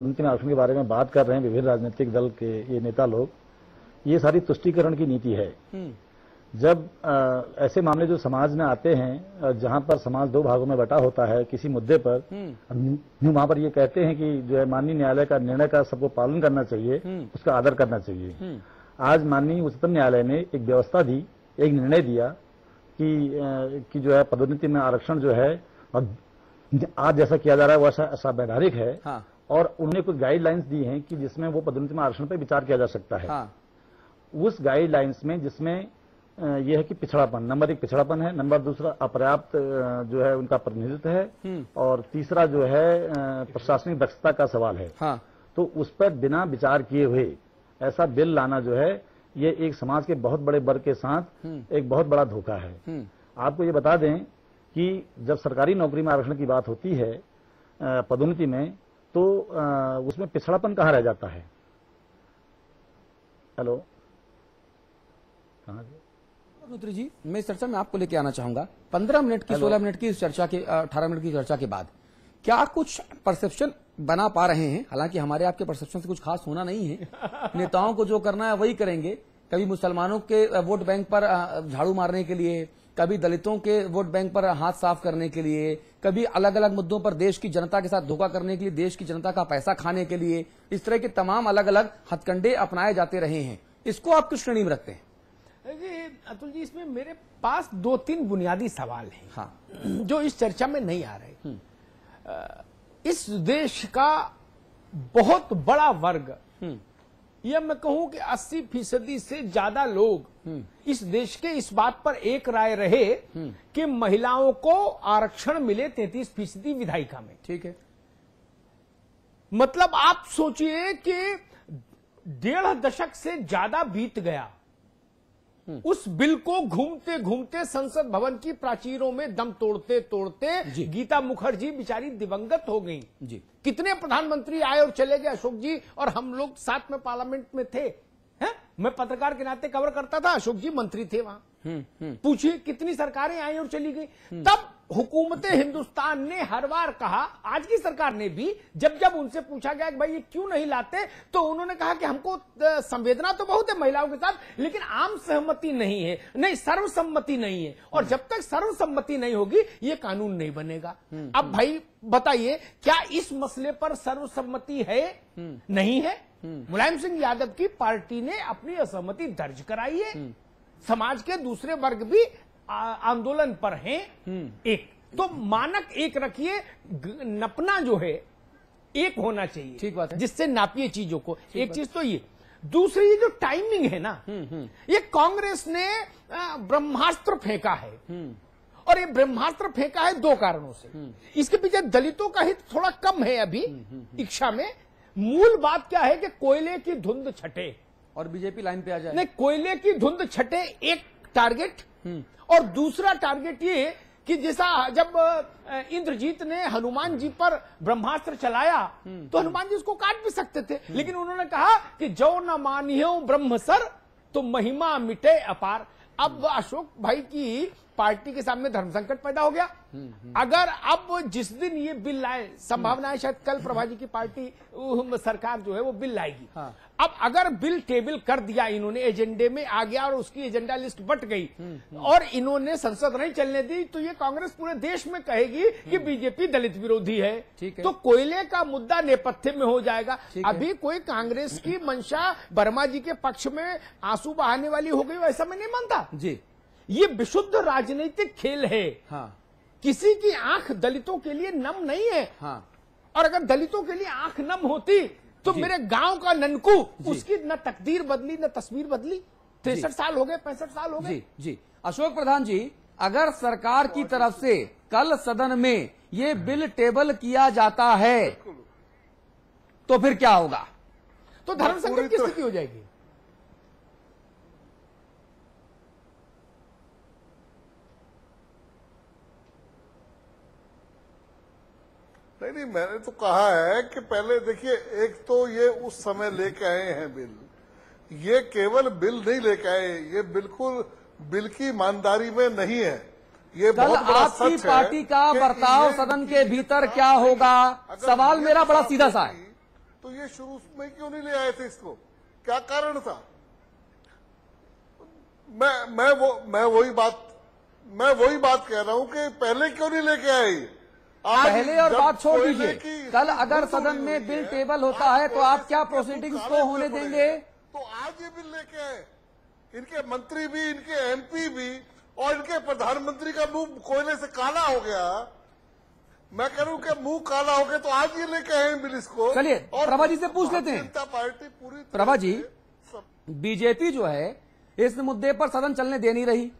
अंतिम आरक्षण के बारे में बात कर रहे हैं विभिन्न राजनीतिक दल के ये नेता लोग, ये सारी तुष्टीकरण की नीति है। जब ऐसे मामले जो समाज में आते हैं, जहां पर समाज दो भागों में बटा होता है किसी मुद्दे पर, वहां पर ये कहते हैं कि जो है माननीय न्यायालय का निर्णय का सबको पालन करना चाहिए, उसका आदर करना चाहिए। आज माननीय उच्चतम न्यायालय ने एक व्यवस्था दी, एक निर्णय दिया कि जो है पदोन्नति में आरक्षण जो है आज जैसा किया जा रहा है वह असंवैधानिक है। हाँ। और उन्होंने कुछ गाइडलाइंस दी हैं कि जिसमें वो पदोन्नति में आरक्षण पर विचार किया जा सकता है। हाँ। उस गाइडलाइंस में जिसमें यह है कि पिछड़ापन, नंबर एक पिछड़ापन है, नंबर दूसरा अपर्याप्त जो है उनका प्रतिनिधित्व है, और तीसरा जो है प्रशासनिक दक्षता का सवाल है। हाँ। तो उस पर बिना विचार किए हुए ऐसा बिल लाना जो है ये एक समाज के बहुत बड़े वर्ग के साथ एक बहुत बड़ा धोखा है। आपको ये बता दें कि जब सरकारी नौकरी में आरक्षण की बात होती है पदोन्नति में, तो उसमें पिछड़ापन कहाँ रह जाता है। हेलो, कहाँ मंत्री जी, मैं इस चर्चा में आपको लेके आना चाहूंगा। 15 मिनट की 16 मिनट की इस चर्चा के 18 मिनट की चर्चा के बाद क्या कुछ परसेप्शन बना पा रहे हैं? हालांकि हमारे आपके परसेप्शन से कुछ खास होना नहीं है, नेताओं को जो करना है वही करेंगे। कभी मुसलमानों के वोट बैंक पर झाड़ू मारने के लिए, कभी दलितों के वोट बैंक पर हाथ साफ करने के लिए, कभी अलग अलग मुद्दों पर देश की जनता के साथ धोखा करने के लिए, देश की जनता का पैसा खाने के लिए, इस तरह के तमाम अलग अलग हथकंडे अपनाए जाते रहे हैं। इसको आप किस श्रेणी में रखते हैं? अतुल जी, इसमें मेरे पास 2-3 बुनियादी सवाल हैं। हाँ। जो इस चर्चा में नहीं आ रहे। इस देश का बहुत बड़ा वर्ग, यह मैं कहूं कि 80% से ज्यादा लोग इस देश के इस बात पर एक राय रहे कि महिलाओं को आरक्षण मिले 33% विधायिका में। ठीक है। मतलब आप सोचिए कि 1.5 दशक से ज्यादा बीत गया, उस बिल को घूमते घूमते संसद भवन की प्राचीरों में दम तोड़ते तोड़ते गीता मुखर्जी बेचारी दिवंगत हो गई। कितने प्रधानमंत्री आए और चले गए, अशोक जी और हम लोग साथ में पार्लियामेंट में थे। हैं? मैं पत्रकार के नाते कवर करता था, अशोक जी मंत्री थे वहां। पूछिए कितनी सरकारें आई और चली गई। तब हुकूमत हिंदुस्तान ने हर बार कहा, आज की सरकार ने भी, जब जब उनसे पूछा गया कि भाई ये क्यों नहीं लाते, तो उन्होंने कहा कि हमको संवेदना तो बहुत है महिलाओं के साथ, लेकिन आम सहमति नहीं है, नहीं सर्वसम्मति नहीं है, और जब तक सर्वसम्मति नहीं होगी ये कानून नहीं बनेगा। अब भाई बताइए, क्या इस मसले पर सर्वसम्मति है? नहीं है। मुलायम सिंह यादव की पार्टी ने अपनी असहमति दर्ज कराई है। समाज के दूसरे वर्ग भी आंदोलन पर हैं। एक तो मानक एक रखिए, नपना जो है एक होना चाहिए। ठीक बात है, जिससे नापिए चीजों को। एक चीज तो ये, दूसरी जो टाइमिंग है ना, ये कांग्रेस ने ब्रह्मास्त्र फेंका है, और ये ब्रह्मास्त्र फेंका है 2 कारणों से। इसके पीछे दलितों का हित थोड़ा कम है अभी इच्छा में। मूल बात क्या है कि कोयले की धुंध छटे और बीजेपी लाइन पे आ जाए। नहीं, कोयले की धुंध छटे एक टारगेट, और दूसरा टारगेट ये कि जैसा जब इंद्रजीत ने हनुमान जी पर ब्रह्मास्त्र चलाया, तो हनुमान जी उसको काट भी सकते थे, लेकिन उन्होंने कहा कि जो न मानियो ब्रह्म सर तो महिमा मिटे अपार। अब अशोक भाई की पार्टी के सामने धर्म संकट पैदा हो गया। अगर अब जिस दिन ये बिल लाए, संभावना है शायद कल प्रभा जी की पार्टी सरकार जो है वो बिल लाएगी। हाँ। अब अगर बिल टेबल कर दिया इन्होंने, एजेंडे में आ गया और उसकी एजेंडा लिस्ट बट गई, और इन्होंने संसद नहीं चलने दी, तो ये कांग्रेस पूरे देश में कहेगी कि बीजेपी दलित विरोधी है। तो कोयले का मुद्दा नेपथ्य में हो जाएगा। अभी कोई कांग्रेस की मंशा वर्मा जी के पक्ष में आंसू बहाने वाली हो गई, वैसा मैं नहीं मानता जी। ये विशुद्ध राजनीतिक खेल है। हाँ। किसी की आंख दलितों के लिए नम नहीं है। हाँ। और अगर दलितों के लिए आंख नम होती तो मेरे गांव का ननकू, उसकी न तकदीर बदली न तस्वीर बदली। 63 साल हो गए, 65 साल हो गए। जी अशोक प्रधान जी, अगर सरकार की तरफ से कल सदन में ये बिल टेबल किया जाता है तो फिर क्या होगा? तो धर्म संकट की स्थिति हो जाएगी। नहीं, मैंने तो कहा है कि पहले देखिए, एक तो ये उस समय लेके आए हैं बिल, ये केवल बिल नहीं लेके आए, ये बिल्कुल बिल की ईमानदारी में नहीं है। ये बहुत बड़ा सच है। आपकी पार्टी का बर्ताव सदन के भीतर क्या होगा? सवाल मेरा बड़ा सीधा सा है। तो ये शुरू में क्यों नहीं ले आए थे इसको? क्या कारण था? मैं वही बात कह रहा हूं कि पहले क्यों नहीं लेके आए? पहले और बात छोड़ दीजिए, कल अगर सदन में बिल टेबल होता है तो आप क्या प्रोसीडिंग्स को होने देंगे? तो आज ये बिल लेके आए, इनके मंत्री भी, इनके एमपी भी, और इनके प्रधानमंत्री का मुंह कोयले से काला हो गया। मैं कह रहा हूं कि मुंह काला हो गया तो आज ये लेके आए बिल इसको। चलिए प्रभा जी से पूछ लेते हैं। जनता पार्टी पूरी प्रभा जी, बीजेपी जो है इस मुद्दे पर सदन चलने दे नहीं रही।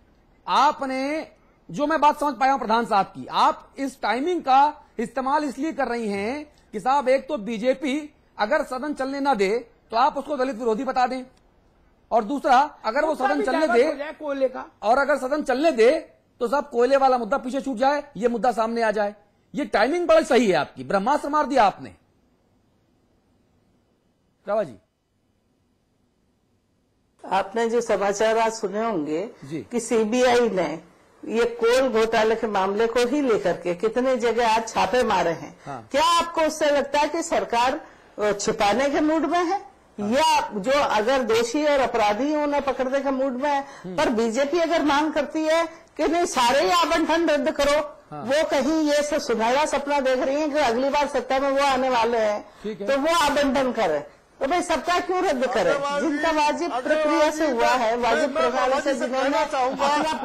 आपने, जो मैं बात समझ पाया हूं प्रधान साहब की, आप इस टाइमिंग का इस्तेमाल इसलिए कर रही हैं कि साहब एक तो बीजेपी अगर सदन चलने ना दे तो आप उसको दलित विरोधी बता दें, और दूसरा अगर वो सदन चलने दे, कोयले का, और अगर सदन चलने दे तो साहब कोयले वाला मुद्दा पीछे छूट जाए, ये मुद्दा सामने आ जाए। ये टाइमिंग बड़ी सही है आपकी, ब्रह्मास्त्र मार दिया आपने। प्रभा जी, आपने जो समाचार आज सुने होंगे जी। कि सीबीआई ने ये कोल घोटाले के मामले को ही लेकर के कितने जगह आज छापे मारे हैं। हाँ। क्या आपको उससे लगता है कि सरकार छिपाने के मूड में है, या जो अगर दोषी और अपराधी हैं उन्हें पकड़ने के मूड में है? पर बीजेपी अगर मांग करती है कि नहीं सारे ही आवंटन रद्द करो, वो कहीं ये सुनहरा सपना देख रही है कि अगली बार सत्ता में वो आने वाले हैं, तो वो आवंटन करे, तो भाई सबका क्यों रद्द करे? जिनका वाजिब प्रक्रिया से हुआ है, वाजिब प्रक्रिया से जिन्होंने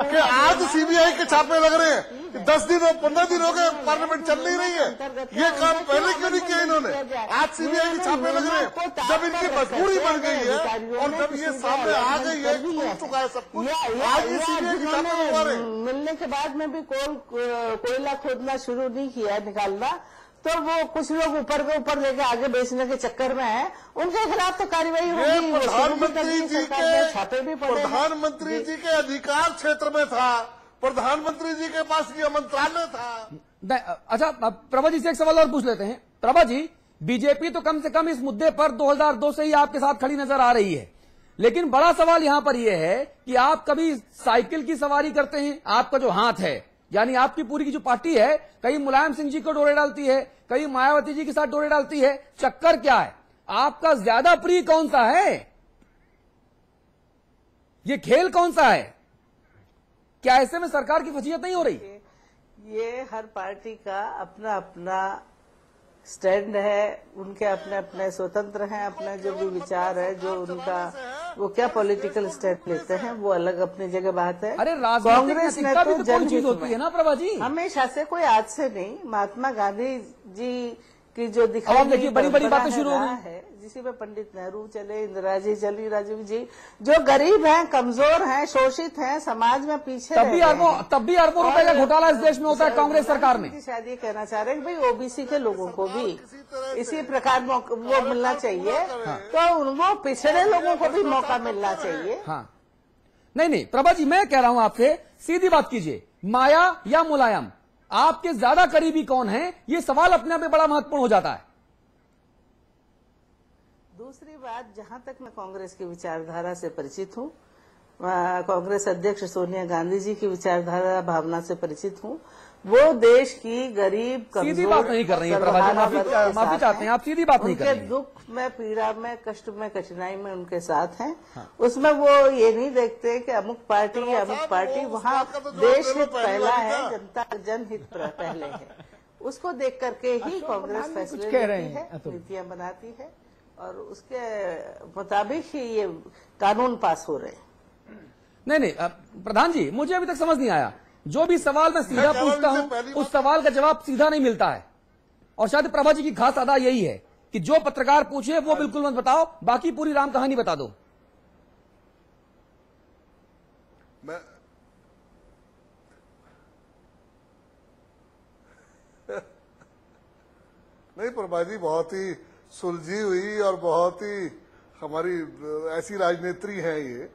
कि आज सीबीआई के छापे लग रहे हैं, 10 दिन और 15 दिन हो गए पार्लियामेंट चल नहीं रही है, ये काम पहले क्यों नहीं किया इन्होंने? आज सीबीआई के छापे लग रहे हैं, जब इनकी मजबूरी बन गई है और जब ये सामने आ गई है, टूट चुका है सब कुछ, आज ये सीबीआई के छापे लगवा रहे हैं। मिलने के बाद में भी कोयला खोदना शुरू नहीं किया, निकालना, तो वो कुछ लोग ऊपर के ऊपर लेके आगे बेचने के चक्कर में है, उनके खिलाफ तो कार्रवाई होगी। प्रधानमंत्री जी के अधिकार क्षेत्र में था, प्रधानमंत्री जी के पास ये मंत्रालय था। अच्छा प्रभा जी से एक सवाल और पूछ लेते हैं। प्रभा जी, बीजेपी तो कम से कम इस मुद्दे पर 2002 से ही आपके साथ खड़ी नजर आ रही है, लेकिन बड़ा सवाल यहां पर यह है कि आप कभी साइकिल की सवारी करते हैं? आपका जो हाथ है, यानी आपकी पूरी की जो पार्टी है, कहीं मुलायम सिंह जी को डोरे डालती है, कहीं मायावती जी के साथ डोरे डालती है, चक्कर क्या है? आपका ज्यादा प्रिय कौन सा है? ये खेल कौन सा है? क्या ऐसे में सरकार की फजीहत नहीं हो रही? ये हर पार्टी का अपना अपना स्टैंड है, उनके अपने अपने स्वतंत्र हैं, अपने जो भी विचार है, जो उनका वो क्या पॉलिटिकल स्टैंड लेते हैं, वो अलग अपनी जगह बात है। अरे कांग्रेस ने तो जनहित होती है ना प्रभा जी, हमेशा से, कोई आज से नहीं। महात्मा गांधी जी की जो दिखाई, अब देखिए बड़ी बड़ी बातें शुरू हो गई है, जिसी में पंडित नेहरू चले, इंदिरा जी चली, राजीव जी, जो गरीब हैं, कमजोर हैं, शोषित हैं, समाज में पीछे तब भी अरबों रुपए का घोटाला इस देश में होता है कांग्रेस सरकार में। शायद ये कहना चाह रहे हैं कि भाई ओबीसी के लोगों को भी इसी प्रकार वो मिलना चाहिए, तो वो पिछड़े लोगों को भी मौका मिलना चाहिए। हाँ, नहीं प्रभा जी, मैं कह रहा हूं आपसे, सीधी बात कीजिए, माया या मुलायम, आपके ज्यादा करीबी कौन है? ये सवाल अपने आप में बड़ा महत्वपूर्ण हो जाता है। दूसरी बात, जहां तक मैं कांग्रेस की विचारधारा से परिचित हूं, कांग्रेस अध्यक्ष सोनिया गांधी जी की विचारधारा भावना से परिचित हूं, वो देश की गरीब कमजोर, सीधी बात नहीं कर रही है प्रभा जी, माफी चाहते हैं आप, सीधी बात नहीं कर रही हैं। दुख में, पीड़ा में, कष्ट में, कठिनाई में उनके साथ हैं। उसमें वो ये नहीं देखते कि अमुक पार्टी या अमुक पार्टी, वहाँ देश हित पहला है, जनता जनहित पहले है। उसको देख करके ही कांग्रेस फैसले लेती है, नीतियां बनाती है, और उसके मुताबिक ही ये कानून पास हो रहे हैं। नहीं प्रधान जी, मुझे अभी तक समझ नहीं आया, जो भी सवाल मैं सीधा पूछता हूं उस सवाल का जवाब सीधा नहीं मिलता है, और शायद प्रभा जी की खास अदा यही है कि जो पत्रकार पूछे वो बिल्कुल मत बताओ, बाकी पूरी राम कहानी बता दो। नहीं, प्रभा जी बहुत ही सुलझी हुई और बहुत ही हमारी ऐसी राजनेत्री है ये,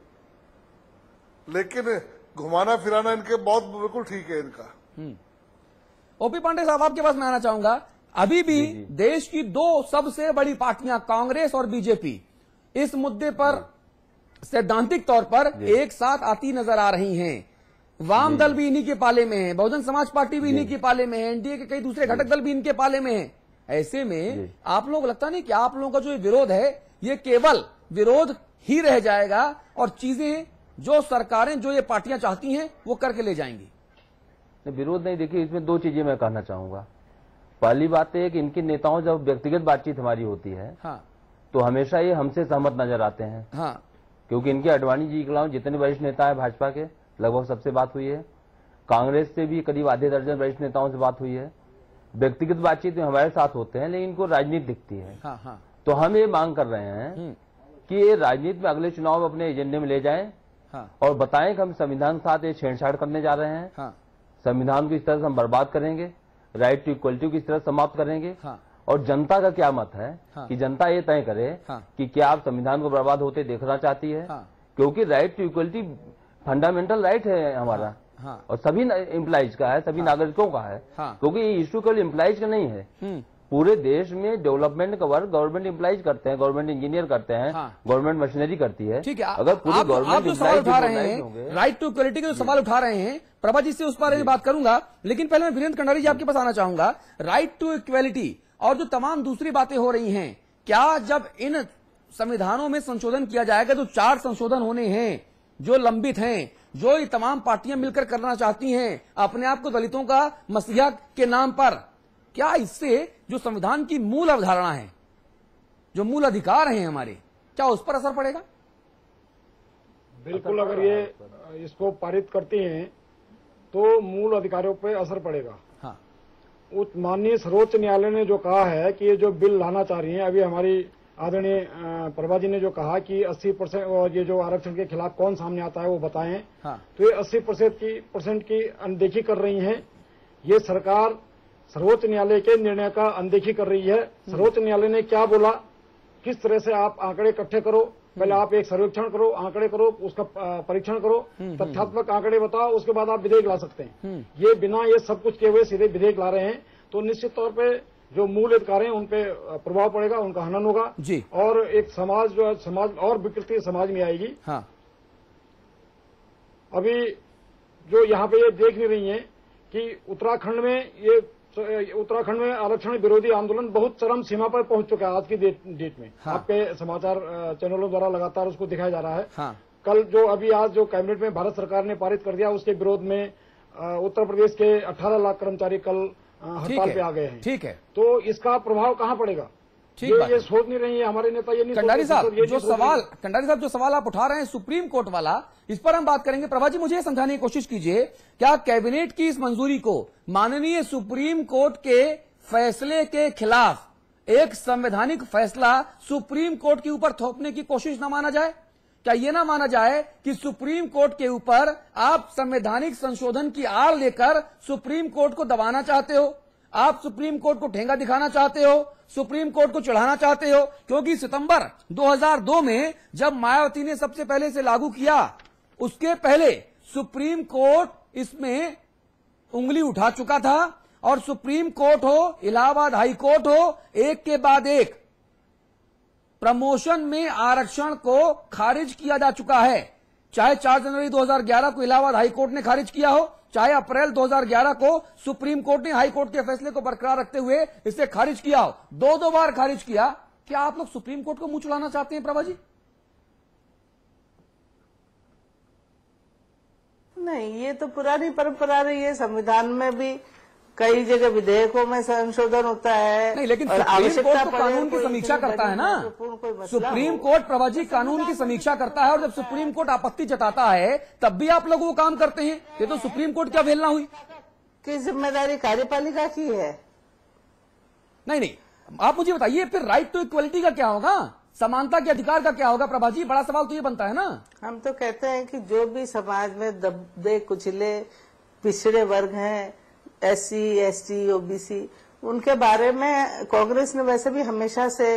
लेकिन घुमाना फिराना इनके बहुत बिल्कुल ठीक है इनका। ओपी पांडे साहब, आपके पास मैं आना चाहूंगा। अभी भी देश की दो सबसे बड़ी पार्टियां कांग्रेस और बीजेपी इस मुद्दे पर सैद्धांतिक तौर पर एक साथ आती नजर आ रही हैं। वाम दल भी इन्हीं के पाले में है, बहुजन समाज पार्टी भी इन्हीं के पाले में है, एनडीए के कई दूसरे घटक दल भी इनके पाले में है। ऐसे में आप लोगों को लगता नहीं कि आप लोगों का जो विरोध है ये केवल विरोध ही रह जाएगा और चीजें जो सरकारें जो ये पार्टियां चाहती हैं वो करके ले जाएंगी? विरोध नहीं, देखिए इसमें दो चीजें मैं कहना चाहूंगा। पहली बात है कि इनके नेताओं जब व्यक्तिगत बातचीत हमारी होती है हाँ। तो हमेशा ये हमसे सहमत नजर आते हैं। हाँ। क्योंकि इनके अडवाणी जी के अलावा जितने वरिष्ठ नेता है भाजपा के लगभग सबसे बात हुई है। कांग्रेस से भी करीब आधे दर्जन वरिष्ठ नेताओं से बात हुई है। व्यक्तिगत बातचीत में हमारे साथ होते हैं, लेकिन इनको राजनीति दिखती है। हाँ। हाँ। तो हम ये मांग कर रहे हैं कि ये राजनीति में अगले चुनाव अपने एजेंडे में ले जाएं। हाँ। और बताएं कि हम संविधान के साथ ये छेड़छाड़ करने जा रहे हैं। हाँ। संविधान को इस तरह से हम बर्बाद करेंगे, राइट टू इक्वलिटी को इस तरह समाप्त करेंगे। हाँ। और जनता का क्या मत है हाँ। कि जनता ये तय करे हाँ। कि क्या आप संविधान को बर्बाद होते देखना चाहती है। हाँ। क्योंकि right to equality fundamental right है हमारा। हाँ। और सभी एम्प्लॉइज का है, सभी नागरिकों का है। हाँ। क्योंकि ये इश्यू केवल एम्प्लॉइज का नहीं है, पूरे देश में डेवलपमेंट का वर्क गवर्नमेंट एम्प्लॉइज करते हैं, गवर्नमेंट इंजीनियर करते हैं। हाँ। गवर्नमेंट मशीनरी करती है। ठीक है, अगर पूरी आप जो सवाल उठा रहे होंगे, हैं राइट टू इक्वलिटी के जो सवाल उठा रहे हैं, प्रभा जी से उस बारे में बात करूंगा, लेकिन पहले मैं वीरेंद्र कंडारी जी आपके पास आना चाहूंगा। राइट टू इक्वलिटी और जो तमाम दूसरी बातें हो रही हैं, क्या जब इन संविधानों में संशोधन किया जाएगा, जो 4 संशोधन होने हैं जो लंबित हैं, जो ये तमाम पार्टियां मिलकर करना चाहती हैं अपने आप को दलितों का मसीहा के नाम पर, क्या इससे जो संविधान की मूल अवधारणा है, जो मूल अधिकार हैं हमारे, क्या उस पर असर पड़ेगा? बिल्कुल, अगर ये इसको पारित करती हैं तो मूल अधिकारों पर असर पड़ेगा। हाँ। माननीय सर्वोच्च न्यायालय ने जो कहा है कि ये जो बिल लाना चाह रही हैं, अभी हमारी आदरणीय प्रभा जी ने जो कहा कि 80% और ये जो आरक्षण के खिलाफ कौन सामने आता है वो बताएं। हाँ। तो ये 80% की अनदेखी कर रही हैं। ये सरकार सर्वोच्च न्यायालय के निर्णय का अनदेखी कर रही है। सर्वोच्च न्यायालय ने क्या बोला, किस तरह से आप आंकड़े इकट्ठे करो, पहले आप एक सर्वेक्षण करो, आंकड़े करो, उसका परीक्षण करो, तथ्यात्मक आंकड़े बताओ, उसके बाद आप विधेयक ला सकते हैं। ये बिना ये सब कुछ किए हुए सीधे विधेयक ला रहे हैं, तो निश्चित तौर पर जो मूल अधिकार हैं उन पे प्रभाव पड़ेगा, उनका हनन होगा जी। और एक समाज जो समाज और विकृति समाज में आएगी। हाँ। अभी जो यहाँ पे ये देख नहीं रही हैं कि उत्तराखंड में आरक्षण विरोधी आंदोलन बहुत चरम सीमा पर पहुंच चुका है आज की डेट में। हाँ। आपके समाचार चैनलों द्वारा लगातार उसको दिखाया जा रहा है। हाँ। कल जो आज जो कैबिनेट में भारत सरकार ने पारित कर दिया, उसके विरोध में उत्तर प्रदेश के 18 लाख कर्मचारी कल हड़ताल पे आ गए हैं। ठीक है, तो इसका प्रभाव कहाँ पड़ेगा? ये सोच नहीं रही है हमारे नेता, ये नहीं। कंडारी साहब जो सवाल आप उठा रहे हैं सुप्रीम कोर्ट वाला, इस पर हम बात करेंगे। प्रभा जी, मुझे ये समझाने की कोशिश कीजिए, क्या कैबिनेट की इस मंजूरी को माननीय सुप्रीम कोर्ट के फैसले के खिलाफ एक संवैधानिक फैसला सुप्रीम कोर्ट के ऊपर थोपने की कोशिश न माना जाए? क्या यह ना माना जाए कि सुप्रीम कोर्ट के ऊपर आप संवैधानिक संशोधन की आड़ लेकर सुप्रीम कोर्ट को दबाना चाहते हो, आप सुप्रीम कोर्ट को ठेंगा दिखाना चाहते हो, सुप्रीम कोर्ट को चढ़ाना चाहते हो? क्योंकि सितंबर 2002 में जब मायावती ने सबसे पहले इसे लागू किया, उसके पहले सुप्रीम कोर्ट इसमें उंगली उठा चुका था और सुप्रीम कोर्ट हो, इलाहाबाद हाई कोर्ट हो, एक के बाद एक प्रमोशन में आरक्षण को खारिज किया जा चुका है। चाहे 4 जनवरी 2011 को इलाहाबाद हाई कोर्ट ने खारिज किया हो, चाहे अप्रैल 2011 को सुप्रीम कोर्ट ने हाई कोर्ट के फैसले को बरकरार रखते हुए इसे खारिज किया हो, 2 बार खारिज किया। क्या आप लोग सुप्रीम कोर्ट को मुंह चुराना चाहते हैं प्रभा जी? नहीं, ये तो पुरानी परंपरा रही है। संविधान में भी कई जगह विधेयकों में संशोधन होता है। नहीं, लेकिन सुप्रीम कोर्ट तो कानून की समीक्षा करता है ना। सुप्रीम कोर्ट प्रभा जी कानून की समीक्षा करता है, और जब सुप्रीम कोर्ट आपत्ति जताता है तब भी आप लोग वो काम करते हैं। ये तो सुप्रीम कोर्ट क्या अवहेलना हुई? की जिम्मेदारी कार्यपालिका की है। नहीं, आप मुझे बताइए फिर राइट टू इक्वलिटी का क्या होगा, समानता के अधिकार का क्या होगा? प्रभा जी, बड़ा सवाल तो ये बनता है ना। हम तो कहते हैं कि जो भी समाज में दबे कुचले पिछड़े वर्ग हैं, SC, ST, OBC, उनके बारे में कांग्रेस ने वैसे भी हमेशा से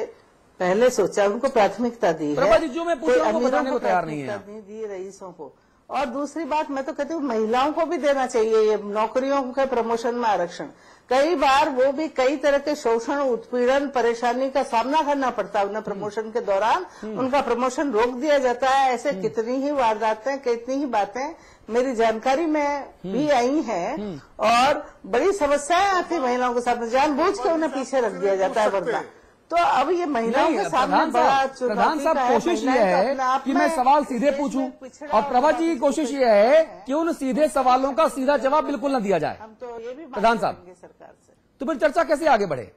पहले सोचा, उनको प्राथमिकता दी है। जो मैं पूछ रहा हूं वो बताने को तैयार नहीं है। दी रईसों को, और दूसरी बात मैं तो कहती हूँ महिलाओं को भी देना चाहिए ये नौकरियों के प्रमोशन में आरक्षण। कई बार वो भी कई तरह के शोषण, उत्पीड़न, परेशानी का सामना करना पड़ता है उन्हें प्रमोशन के दौरान, उनका प्रमोशन रोक दिया जाता है। ऐसे कितनी ही वारदातें, कितनी ही बातें मेरी जानकारी में भी आई हैं और बड़ी समस्याएं आती महिलाओं के साथ, जानबूझ के उन्हें पीछे रख दिया जाता है वरना। तो अब ये महिलाओं के सामने बड़ा प्रधान साहब कोशिश ये है कि मैं सवाल सीधे पूछूं और प्रभा जी की कोशिश ये है कि उन सीधे सवालों का सीधा जवाब बिल्कुल न दिया जाए। हम तो ये भी प्रधान साहब सरकार से तो फिर चर्चा कैसे आगे बढ़े?